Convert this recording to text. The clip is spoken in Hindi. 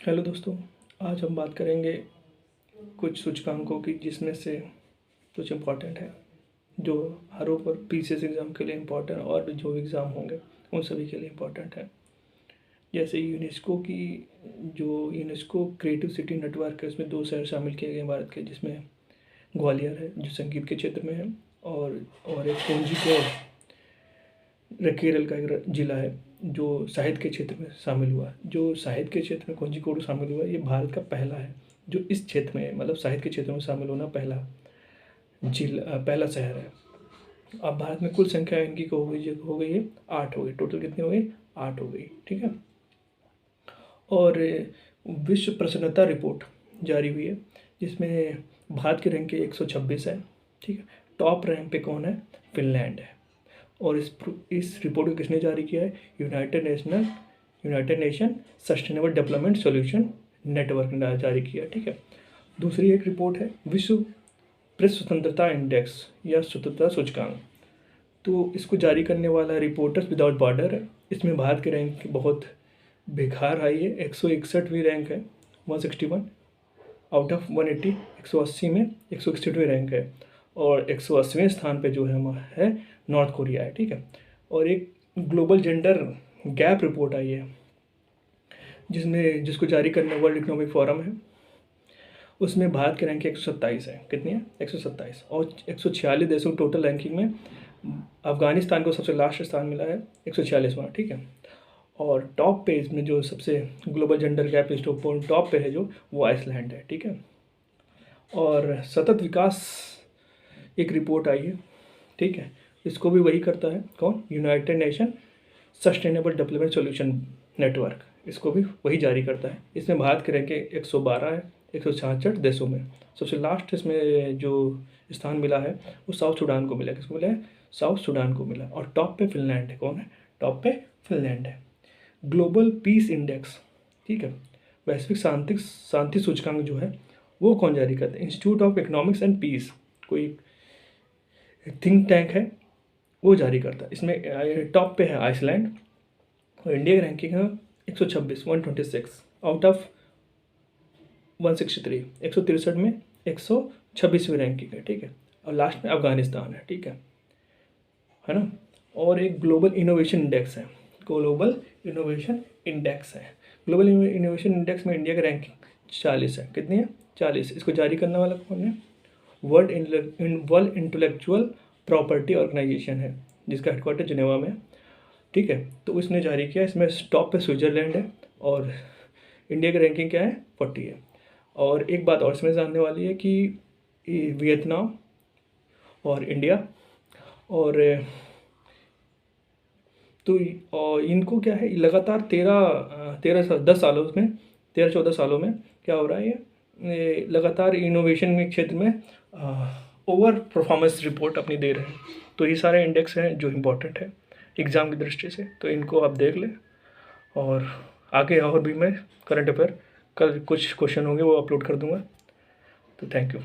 हेलो दोस्तों, आज हम बात करेंगे कुछ सूचकांकों की जिसमें से कुछ इम्पॉर्टेंट है जो हर ऊपर पीसीएस एग्ज़ाम के लिए इम्पॉर्टेंट और भी जो एग्ज़ाम होंगे उन सभी के लिए इम्पॉर्टेंट है। जैसे यूनेस्को की जो यूनेस्को क्रिएटिव सिटी नेटवर्क है, उसमें 2 शहर शामिल किए गए भारत के, जिसमें ग्वालियर है जो संगीत के क्षेत्र में है और एक केरल का एक जिला है जो साहित्य के क्षेत्र में शामिल हुआ। जो साहित्य के क्षेत्र में कोझिकोड शामिल हुआ, ये भारत का पहला है जो इस क्षेत्र में, मतलब साहित्य के क्षेत्र में शामिल होना पहला शहर है। अब भारत में कुल संख्या इनकी हो गई है 8 हो गई। टोटल कितनी हो गई? 8 हो गई। ठीक है। और विश्व प्रसन्नता रिपोर्ट जारी हुई है जिसमें भारत की रैंक 126 है। ठीक है। टॉप रैंक पे कौन है? फिनलैंड है। और इस रिपोर्ट को किसने जारी किया है? United nation sustainable development solution network ने जारी किया। ठीक है। दूसरी एक रिपोर्ट है विश्व प्रेस स्वतंत्रता इंडेक्स या स्वतंत्रता सूचकांक। तो इसको जारी करने वाला रिपोर्टर्स विदाउट बॉर्डर है। इसमें भारत की रैंक बहुत बेकार आई है, 161वीं रैंक है, 161 आउट ऑफ 180। 180 में 161वीं रैंक है और 180वें स्थान पे जो है नॉर्थ कोरिया है। ठीक है। और एक ग्लोबल जेंडर गैप रिपोर्ट आई है जिसको जारी करने वर्ल्ड इकोनॉमिक फोरम है। उसमें भारत की रैंक 127 है। कितनी है? 127। और 146 देशों की टोटल रैंकिंग में अफगानिस्तान को सबसे लास्ट स्थान मिला है, 146वां। ठीक है। और टॉप पे इसमें जो सबसे ग्लोबल जेंडर गैप टॉप पे है जो, वो आइसलैंड है। ठीक है। और सतत विकास एक रिपोर्ट आई है। ठीक है। इसको भी वही करता है कौन? United nation sustainable development solution network. इसको भी वही जारी करता है। इसमें भारत की रैंक 112 है 166 देशों में। सबसे लास्ट इसमें जो स्थान मिला है वो साउथ सूडान को मिला। किसको मिला है? साउथ सूडान को मिला। और टॉप पे फिनलैंड है। कौन है टॉप पे? फिनलैंड है। ग्लोबल पीस इंडेक्स, ठीक है, वैश्विक शांति सूचकांक जो है वो कौन जारी करता है? Institute of economics and peace, कोई थिंक टैंक है, वो जारी करता है। इसमें टॉप पे है आइसलैंड और इंडिया की रैंकिंग है 126 आउट ऑफ 163। 163 में 126वीं रैंकिंग है। ठीक है। और लास्ट में अफगानिस्तान है। ठीक है ना। और एक ग्लोबल इनोवेशन इंडेक्स है। ग्लोबल इनोवेशन इंडेक्स है। ग्लोबल इनोवेशन इंडेक्स में इंडिया की रैंकिंग 40 है। कितनी है? 40। इसको जारी करने वाला कौन है? वर्ल्ड इंटेलेक्चुअल प्रॉपर्टी ऑर्गेनाइजेशन है जिसका हेडक्वार्टर जिनेवा में है। ठीक है। तो इसने जारी किया। इसमें टॉप पे स्विट्जरलैंड है और इंडिया की रैंकिंग क्या है? 40 है। और एक बात और इसमें जानने वाली है कि वियतनाम और इंडिया और तो इनको क्या है, लगातार 13-14 सालों में क्या हो रहा है, ये लगातार इनोवेशन में क्षेत्र में ओवर परफॉर्मेंस रिपोर्ट अपनी दे रहे हैं। तो ये सारे इंडेक्स हैं जो इम्पोर्टेंट है एग्ज़ाम की दृष्टि से, तो इनको आप देख लें। और आगे और भी मैं करंट अफेयर कल कुछ क्वेश्चन होंगे वो अपलोड कर दूंगा। तो थैंक यू।